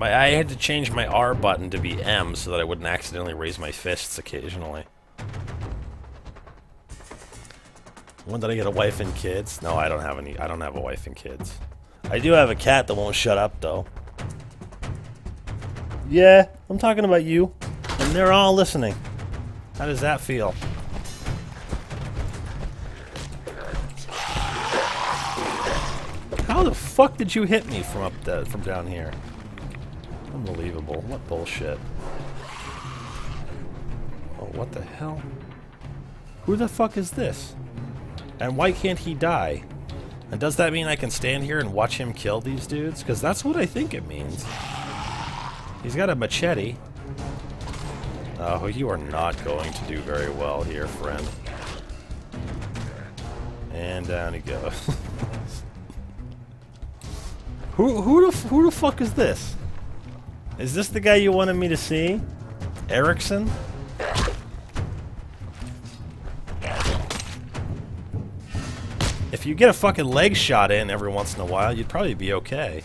I had to change my R button to be M so that I wouldn't accidentally raise my fists occasionally. When did I get a wife and kids? No, I don't have any. I don't have a wife and kids. I do have a cat that won't shut up, though. Yeah, I'm talking about you. And they're all listening. How does that feel? How the fuck did you hit me from from down here? Unbelievable. What bullshit. Oh, what the hell? Who the fuck is this? And why can't he die? And does that mean I can stand here and watch him kill these dudes? Because that's what I think it means. He's got a machete. Oh, you are not going to do very well here, friend. And down he goes. Who the fuck is this? Is this the guy you wanted me to see? Erickson? If you get a fucking leg shot in every once in a while, you'd probably be okay.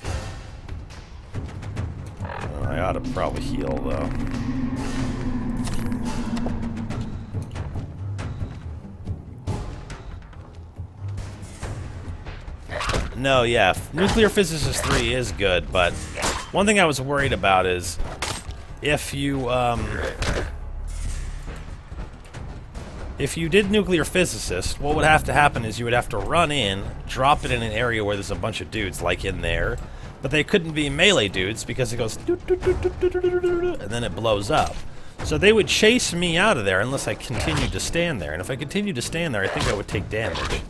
Oh, I ought to probably heal, though. No, yeah, Nuclear Physicist 3 is good, but one thing I was worried about is if you did Nuclear Physicist, what would have to happen is you would have to run in, drop it in an area where there's a bunch of dudes, like in there, but they couldn't be melee dudes because it goes and then it blows up. So they would chase me out of there unless I continued to stand there, and if I continued to stand there, I think I would take damage.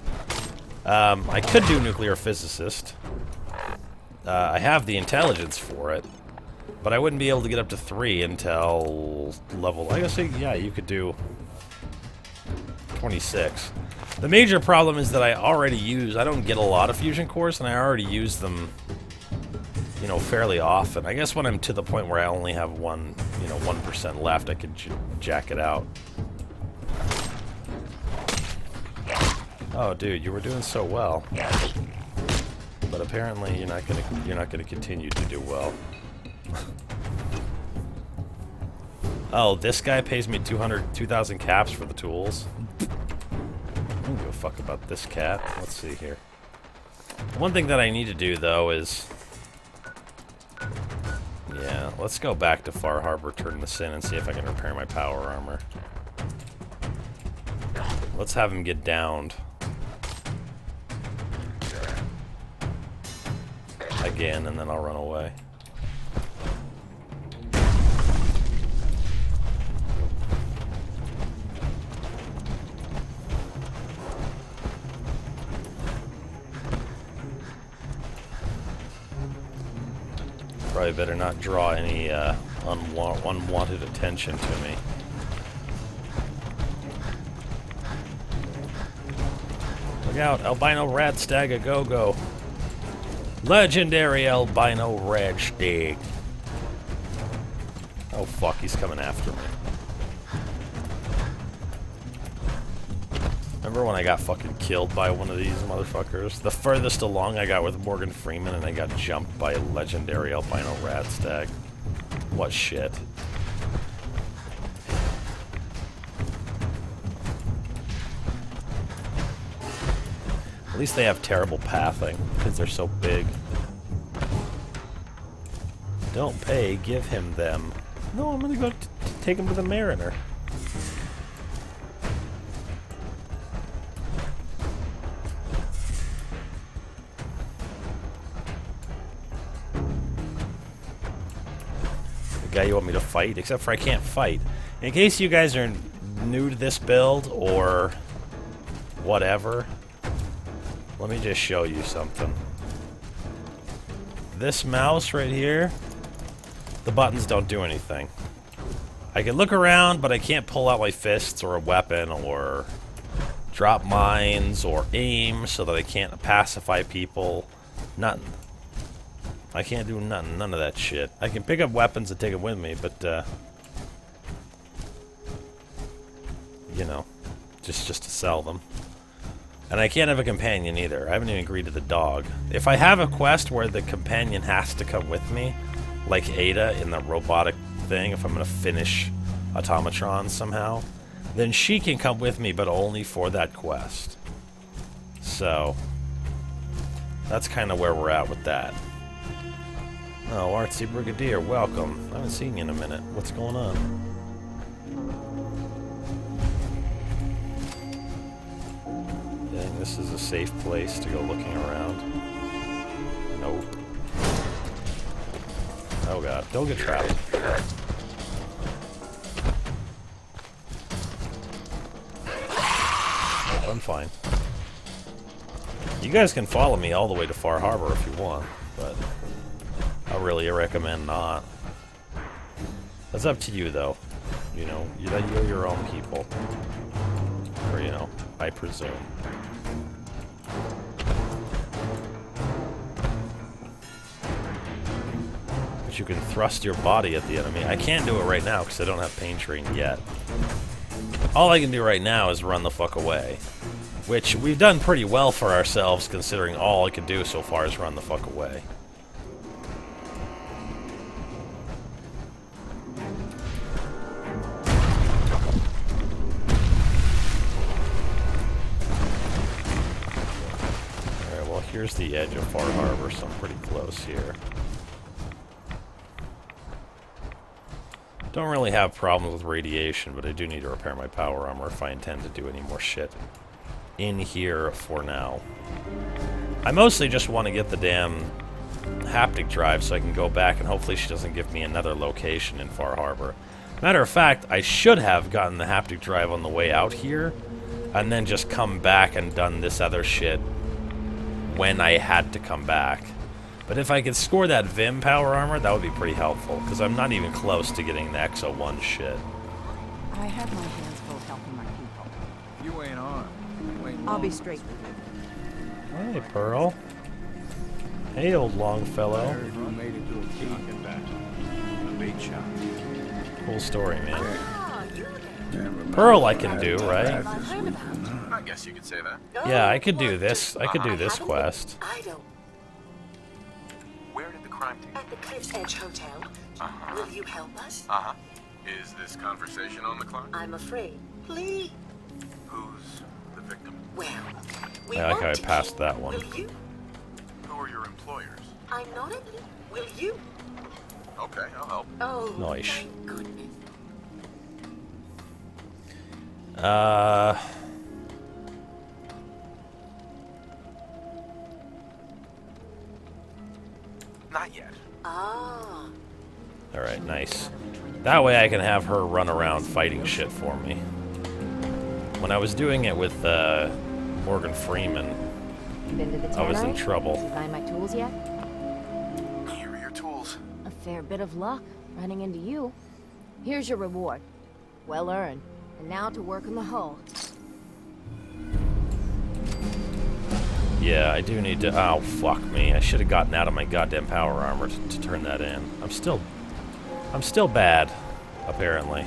I could do Nuclear Physicist. I have the intelligence for it, but I wouldn't be able to get up to 3 until level... I guess, yeah, you could do 26. The major problem is that I don't get a lot of fusion cores, and I already use them, you know, fairly often. I guess when I'm to the point where I only have 1% left, I could jack it out. Oh, dude, you were doing so well, but apparently you're not gonna continue to do well. Oh, this guy pays me 2,000 caps for the tools. I don't give a fuck about this cat. Let's see here. One thing that I need to do though is, yeah, let's go back to Far Harbor, turn this in, and see if I can repair my power armor. Let's have him get downed. Again, and then I'll run away. Probably better not draw any unwanted attention to me. Look out, albino radstag a go-go. Legendary albino radstag. Oh fuck, he's coming after me. Remember when I got fucking killed by one of these motherfuckers? The furthest along I got with Morgan Freeman, and I got jumped by a legendary albino radstag. What shit. At least they have terrible pathing, because they're so big. Don't pay, give him them. No, I'm gonna go take him to the Mariner. The guy you want me to fight? Except for I can't fight. In case you guys are new to this build, or whatever, let me just show you something. This mouse right here, the buttons don't do anything. I can look around, but I can't pull out my fists or a weapon or drop mines or aim so that I can't pacify people. Nothing. I can't do nothing. None of that shit. I can pick up weapons and take them with me, but, you know, just to sell them. And I can't have a companion either. I haven't even agreed to the dog. If I have a quest where the companion has to come with me, like Ada in the robotic thing, if I'm going to finish Automatron somehow, then she can come with me, but only for that quest. So, that's kind of where we're at with that. Oh, Artsy Brigadier, welcome. I haven't seen you in a minute. What's going on? You think this is a safe place to go looking around? Nope. Oh god, don't get trapped. I'm fine. You guys can follow me all the way to Far Harbor if you want, but I really recommend not. That's up to you, though. You know, you're your own people. Or, you know, I presume. But you can thrust your body at the enemy. I can't do it right now because I don't have pain train yet. All I can do right now is run the fuck away. Which we've done pretty well for ourselves considering all I could do so far is run the fuck away. Alright, well here's the edge of Far Harbor, so I'm pretty close here. Don't really have problems with radiation, but I do need to repair my power armor if I intend to do any more shit in here for now. I mostly just want to get the damn haptic drive so I can go back and hopefully she doesn't give me another location in Far Harbor. Matter of fact, I should have gotten the haptic drive on the way out here and then just come back and done this other shit when I had to come back. But if I could score that Vim power armor, that would be pretty helpful, because I'm not even close to getting the XO1 shit. I have my hands full helping my people. You ain't on. I'll be straight with you. Hey, Pearl. Hey, old Longfellow. You made it to a king. A big shot. Cool story, man. Pearl I can do, right? I guess you could say that. Yeah, I could do this. I could do this quest. I don't. Where did the crime take At the Cliff's Edge Hotel. Will you help us? Uh-huh. Is this conversation on the clock? I'm afraid. Please. Who's the victim? Well, we I like how I want to passed keep- that one. Will you? Who are your employers? I'm not a... Will you? Okay, I'll help. Oh, Nice. thank goodness. Not yet. Ah. Alright, nice. That way I can have her run around fighting shit for me. When I was doing it with Morgan Freeman, Been to the I was in tannery? trouble. Did you find my tools yet? Here are your tools. A fair bit of luck running into you. Here's your reward. Well earned. And now to work on the hull. Yeah, I do need to... Oh, fuck me. I should have gotten out of my goddamn power armor to turn that in. I'm still bad, apparently.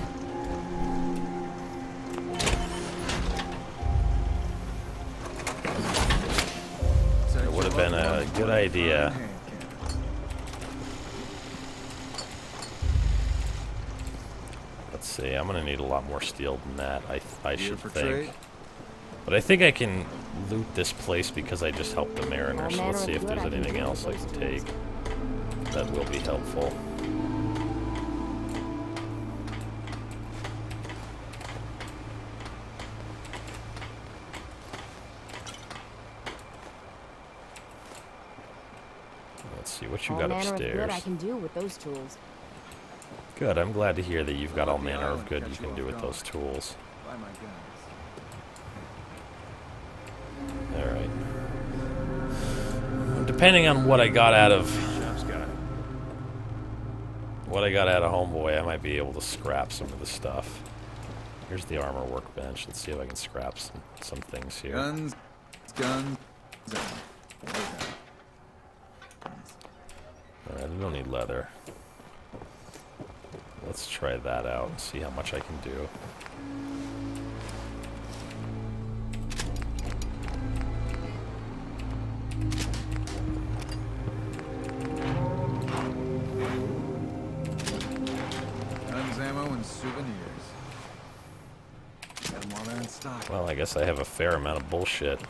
It would have been a good idea. Let's see, I'm gonna need a lot more steel than that, I should think. But I think I can loot this place because I just helped the mariner, so let's see if there's anything else I can take that will be helpful. Let's see what you All got manner of upstairs. good I can do with those tools. Good, I'm glad to hear that you've got all manner of good you can do with those tools. Buy my guns. Alright. Depending on what I got out of Shop's got it. Homeboy, I might be able to scrap some of the stuff. Here's the armor workbench. Let's see if I can scrap some things here. Guns. Alright, I don't need leather. Let's try that out and see how much I can do. Well, I guess I have a fair amount of bullshit.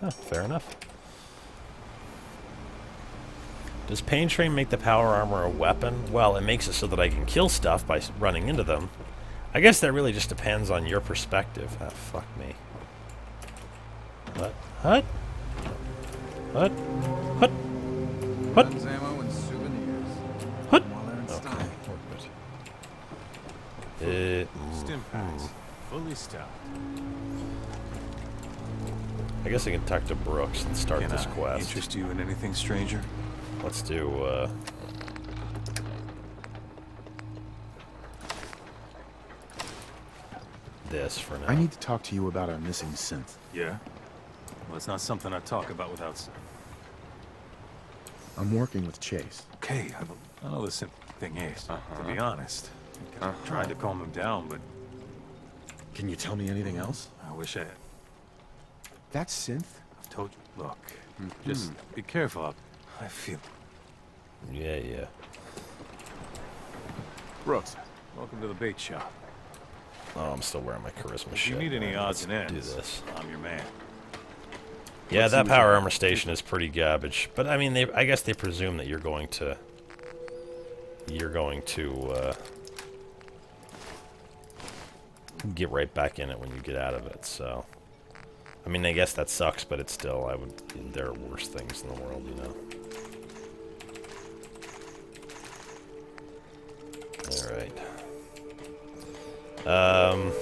Oh, fair enough. Does Pain Train make the power armor a weapon? Well, it makes it so that I can kill stuff by running into them. I guess that really just depends on your perspective. Ah, fuck me. What? What? What? What? What? Guns, ammo, and souvenirs. What? While they're in Okay, stock. we're good. Stim packs. Fully stocked. I guess I can talk to Brooks and start Can this I quest. interest you in anything, stranger? Let's do, this for now. I need to talk to you about our missing synth. Yeah? Well, it's not something I talk about without... I'm working with Chase. Okay, I know this thing is, to be honest. I tried to calm him down, but Can you tell me anything else? I wish I had. That synth? I've told you. Look, just be careful. I feel... Yeah, yeah. Brooks, welcome to the bait shop. Oh, I'm still wearing my charisma If shit. you need any Alright, odds and let's ends, do this. I'm your man. Yeah, Let's that see what power you armor station is pretty garbage. But I mean, I guess they presume that you're going to get right back in it when you get out of it. So, I mean, I guess that sucks, but it's still, there are worse things in the world, you know. All right.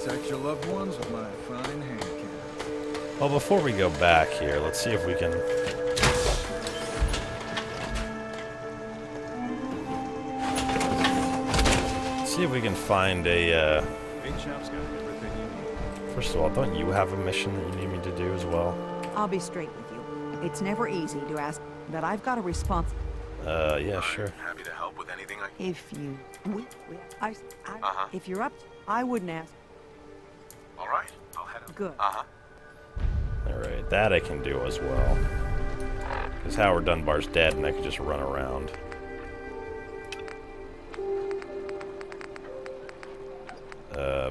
Protect your loved ones with my fine hand cannon. Well, before we go back here, let's see if we can... see if we can find a, Bait shop's got everything you need. First of all, don't you have a mission that you need me to do as well? I'll be straight with you. It's never easy to ask, but I've got a response. Yeah, sure. Happy to help with anything I If you, Uh-huh. if you're up, I wouldn't ask. All right, I'll head up. Good. Uh-huh. Alright, that I can do as well. Because Howard Dunbar's dead and I can just run around.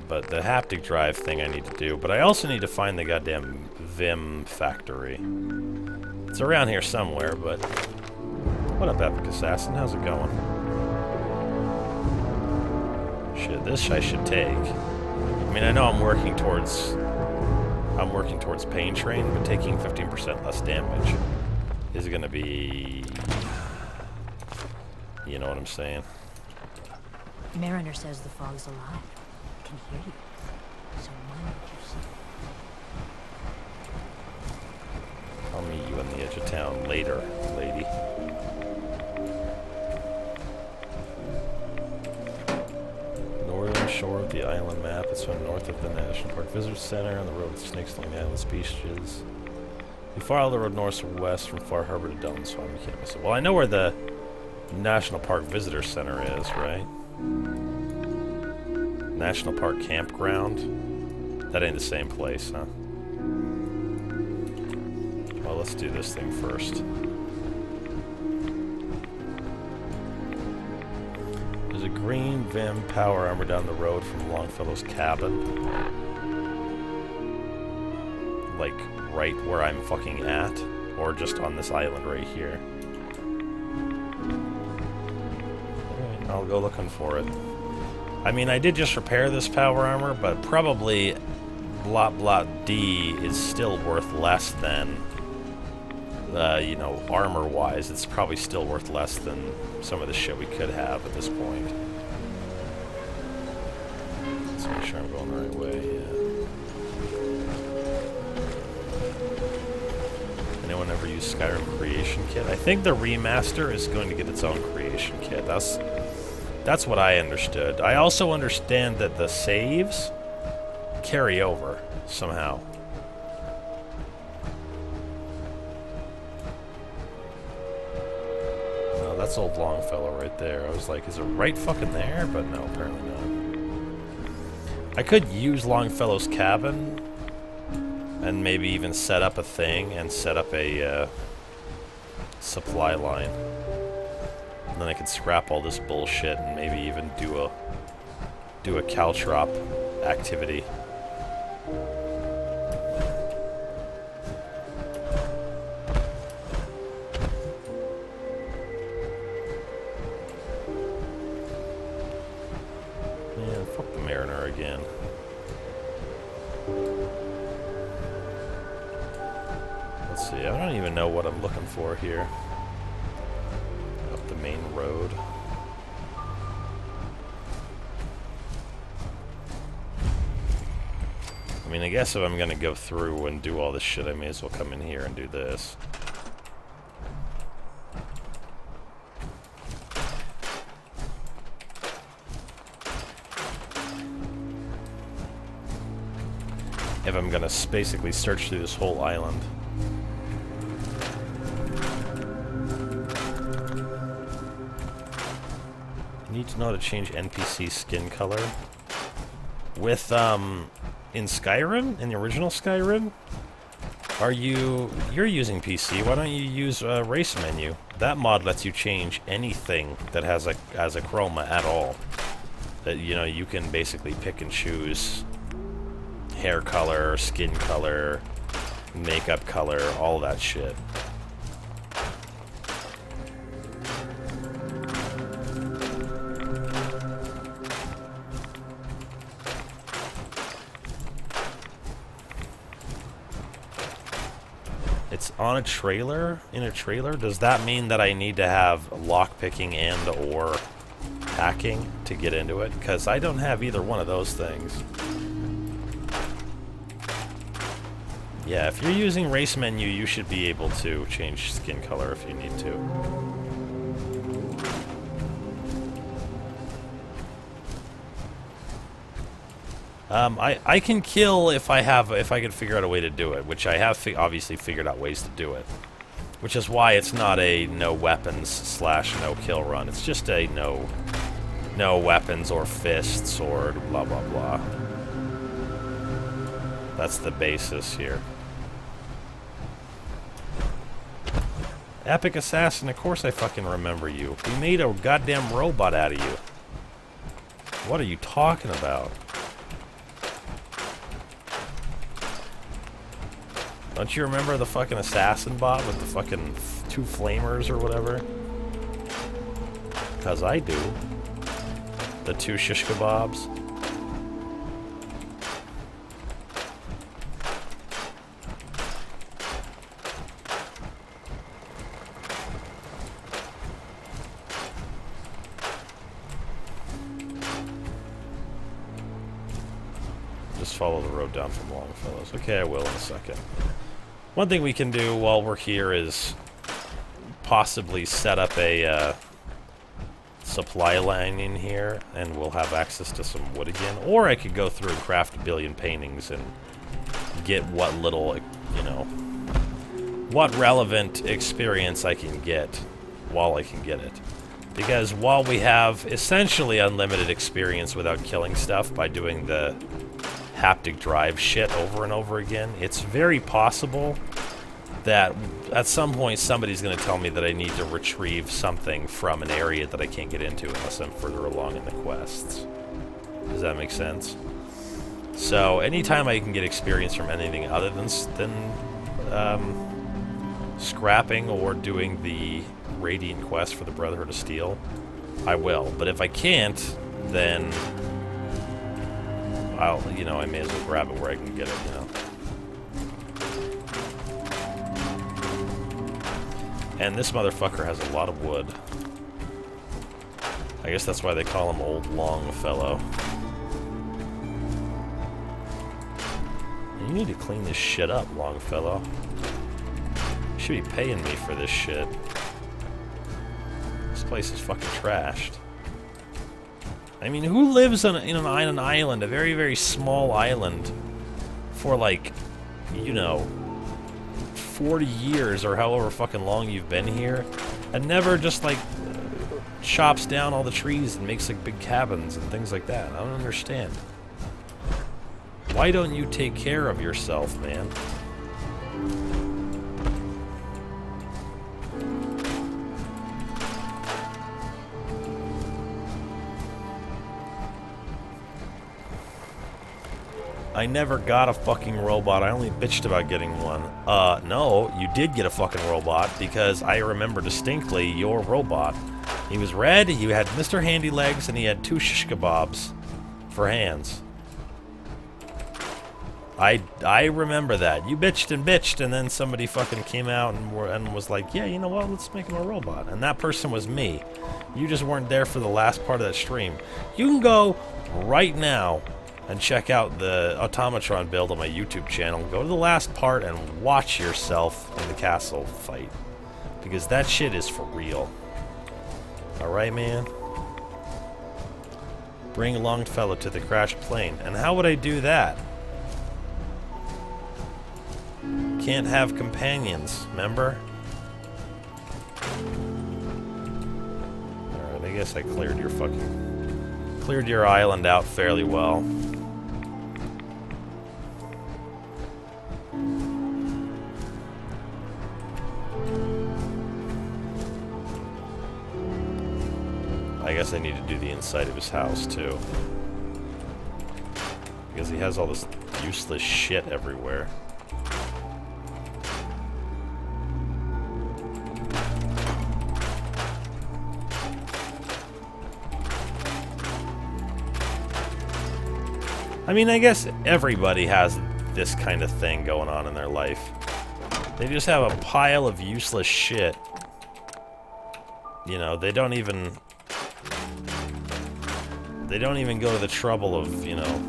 But the haptic drive thing I need to do. But I also need to find the goddamn Vim factory. It's around here somewhere, but... What up, Epic Assassin? How's it going? Shit, this I should take. I mean, I know I'm working towards Pain Train, but taking 15% less damage is gonna be... You know what I'm saying? Mariner says the fog's alive. I can hear you. So mind what you say. I'll meet you on the edge of town later, lady. Northern shore of the island map. It's from north of the National Park Visitor Center on the road with snakes along the island species. You follow the road northwest from Far Harbor to Delton Swamp. You can't miss it. Well, I know where the National Park Visitor Center is, right? National Park Campground? That ain't the same place, huh? Well, let's do this thing first. There's a green Vim power armor down the road from Longfellow's cabin. Like, right where I'm fucking at. Or just on this island right here. Alright, I'll go looking for it. I mean, I did just repair this power armor, but probably Blot Blot D is still worth less than, you know, armor-wise. It's probably still worth less than some of the shit we could have at this point. Let's make sure I'm going the right way, yeah. Anyone ever use Skyrim Creation Kit? I think the remaster is going to get its own Creation Kit. That's what I understood. I also understand that the saves carry over somehow. No, that's old Longfellow right there. I was like, is it right fucking there? But no, apparently not. I could use Longfellow's cabin and maybe even set up a thing and set up a supply line. And then I could scrap all this bullshit and maybe even do do a caltrop activity. Man, fuck the Mariner again. Let's see, I don't even know what I'm looking for here. Up the main road. I mean, I guess if I'm gonna go through and do all this shit, I may as well come in here and do this. If I'm gonna basically search through this whole island. You need to know how to change NPC skin color. With, in Skyrim, in the original Skyrim, you're using PC, why don't you use race menu? That mod lets you change anything that has a chroma at all. That, you know, you can basically pick and choose hair color, skin color, makeup color, all that shit. It's on a trailer? In a trailer? Does that mean that I need to have lockpicking and or hacking to get into it? Because I don't have either one of those things. Yeah, if you're using race menu, you should be able to change skin color if you need to. I can kill if I can figure out a way to do it, which I have obviously figured out ways to do it. Which is why it's not a no weapons / no kill run. It's just a no weapons or fists or blah blah blah. That's the basis here. Epic Assassin, of course I fucking remember you. We made a goddamn robot out of you. What are you talking about? Don't you remember the fucking assassin bot with the fucking 2 flamers or whatever? Because I do. The 2 shish kebabs. Just follow the road down from Longfellows. Okay, I will in a second. One thing we can do while we're here is possibly set up a supply line in here, and we'll have access to some wood again. Or I could go through and craft a billion paintings and get what little, you know, what relevant experience I can get while I can get it. Because while we have essentially unlimited experience without killing stuff by doing the haptic drive shit over and over again, it's very possible that at some point somebody's going to tell me that I need to retrieve something from an area that I can't get into unless I'm further along in the quests. Does that make sense? So anytime I can get experience from anything other than scrapping or doing the Radiant quest for the Brotherhood of Steel, I will. But if I can't, then I may as well grab it where I can get it, you know. And this motherfucker has a lot of wood. I guess that's why they call him Old Longfellow. You need to clean this shit up, Longfellow. You should be paying me for this shit. This place is fucking trashed. I mean, who lives on an island, a very, very small island, for like, you know, 40 years or however fucking long you've been here, and never just like chops down all the trees and makes like big cabins and things like that? I don't understand. Why don't you take care of yourself, man? I never got a fucking robot. I only bitched about getting one. No, you did get a fucking robot because I remember distinctly your robot. He was red, he had Mr. Handy Legs, and he had 2 shish kebabs for hands. I remember that. You bitched, and then somebody fucking came out and was like, yeah, you know what, let's make him a robot. And that person was me. You just weren't there for the last part of that stream. You can go right now and check out the automatron build on my YouTube channel. Go to the last part and watch yourself in the castle fight. Because that shit is for real. Alright, man? Bring Longfellow to the crashed plane. And how would I do that? Can't have companions, remember? Alright, I guess I cleared your island out fairly well. I guess I need to do the inside of his house too. Because he has all this useless shit everywhere. I mean, I guess everybody has this kind of thing going on in their life. They just have a pile of useless shit. You know, they don't even go to the trouble of, you know,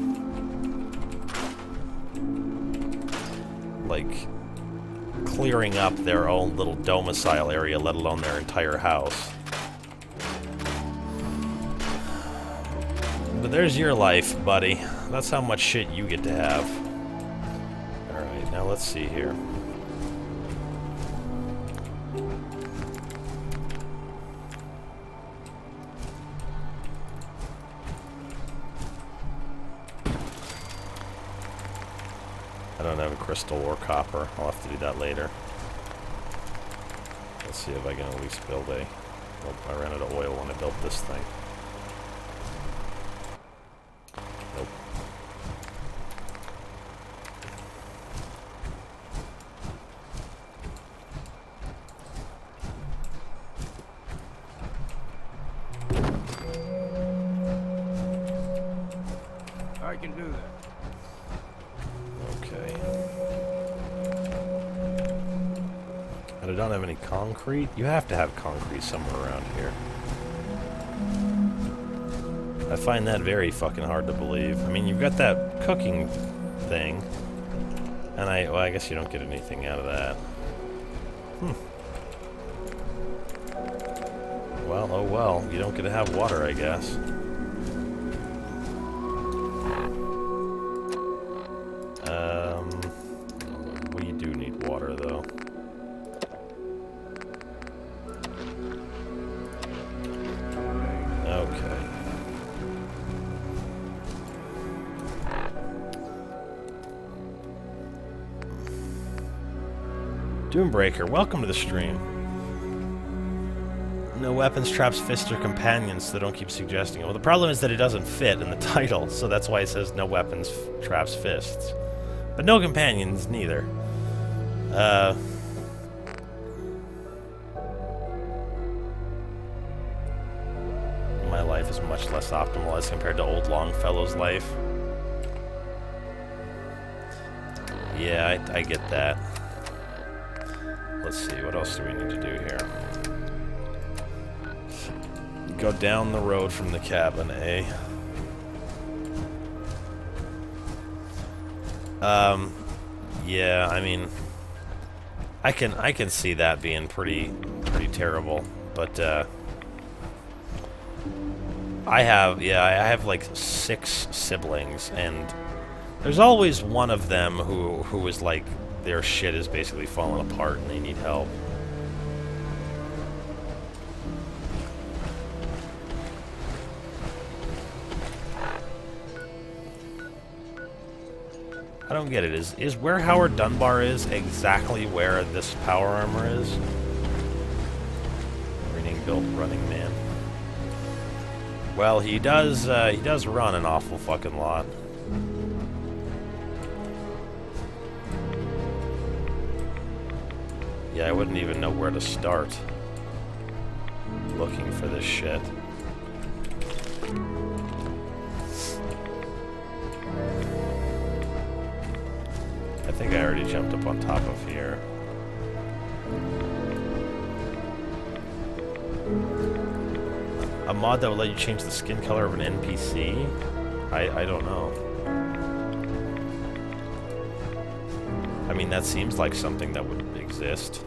like clearing up their own little domicile area, let alone their entire house. But there's your life, buddy. That's how much shit you get to have. Alright, now let's see here. I don't have a crystal or copper. I'll have to do that later. Let's see if I can at least build a... Oh, I ran out of oil when I built this thing. Nope. I can do that. Okay. And I don't have any concrete? You have to have concrete somewhere around here. I find that very fucking hard to believe. I mean, you've got that cooking thing. And well, I guess you don't get anything out of that. Well, oh well. You don't get to have water, I guess. We do need water, though. Okay. Doombreaker, welcome to the stream. No weapons, traps, fists, or companions, so don't keep suggesting it. Well, the problem is that it doesn't fit in the title, so that's why it says no weapons, traps, fists. But no companions, neither. My life is much less optimal as compared to old Longfellow's life. Yeah, I get that. Let's see, what else do we need to do here? Go down the road from the cabin, eh? Yeah, I mean, I can see that being pretty terrible, but I have like 6 siblings, and there's always one of them who is like their shit is basically falling apart and they need help. I don't get it. Is where Howard Dunbar is exactly where this power armor is? Reading built running man. Well, he does run an awful fucking lot. Yeah, I wouldn't even know where to start looking for this shit. I think I already jumped up on top of here. A mod that will let you change the skin color of an NPC? I don't know. I mean, that seems like something that would exist.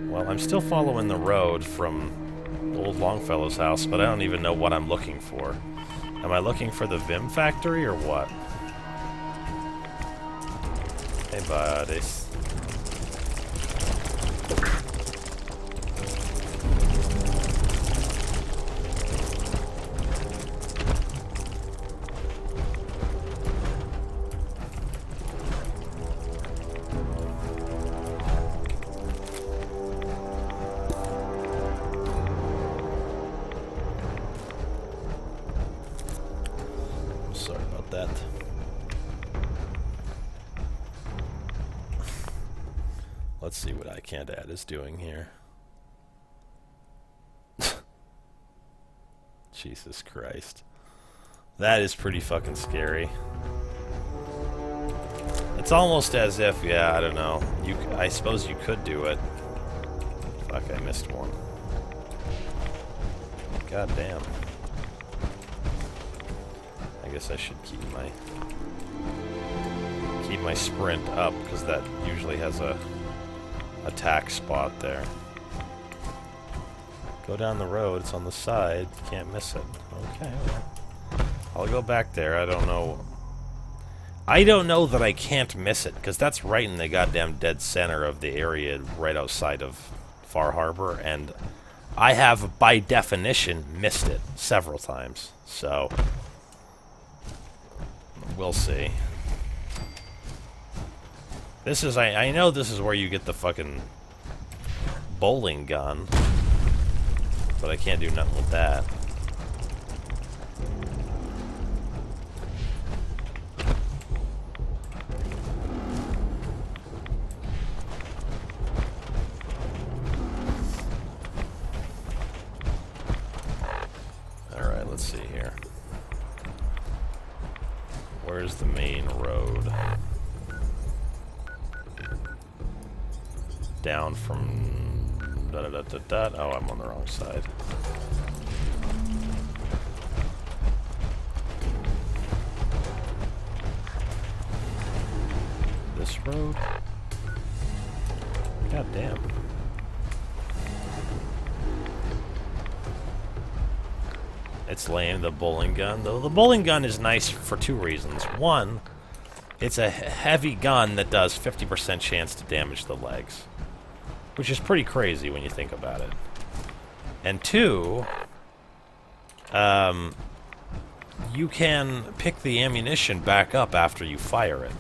Well, I'm still following the road from old Longfellow's house, but I don't even know what I'm looking for. Am I looking for the Vim factory or what? Hey, buddies. Sorry about that. Let's see what I Can't Add is doing here. Jesus Christ. That is pretty fucking scary. It's almost as if, yeah, I don't know. I suppose you could do it. Fuck, I missed one. God damn. I guess I should keep my sprint up, because that usually has a attack spot there. Go down the road, it's on the side, you can't miss it. Okay, well, I'll go back there. I don't know that I can't miss it, because that's right in the goddamn dead center of the area right outside of Far Harbor, and I have, by definition, missed it several times, so we'll see. This is, I know this is where you get the fucking bowling gun, but I can't do nothing with that. Alright, let's see here. Where's the main road? Down from da-da-da-da-da. Oh, I'm on the wrong side. This road? God damn. It's lame, the bowling gun. Though the bowling gun is nice for two reasons. One, it's a heavy gun that does 50% chance to damage the legs, which is pretty crazy when you think about it. And two, you can pick the ammunition back up after you fire it.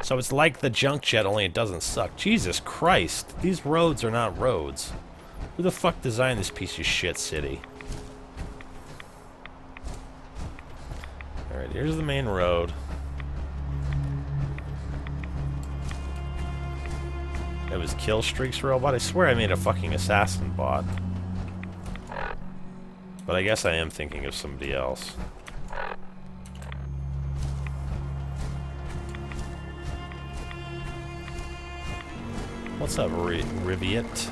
So it's like the junk jet, only it doesn't suck. Jesus Christ, these roads are not roads. Who the fuck designed this piece of shit city? Alright, here's the main road. It was Kill Streak's robot? I swear I made a fucking assassin bot. But I guess I am thinking of somebody else. What's up, Riviet?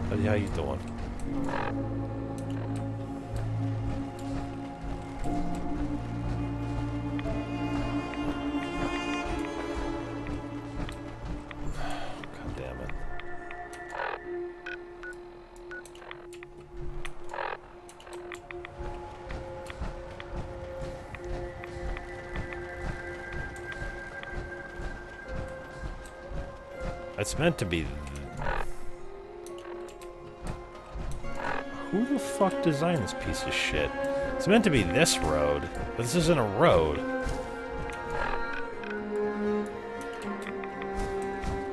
How you doing? God damn it. It's meant to be... Who the fuck designed this piece of shit? It's meant to be this road, but this isn't a road.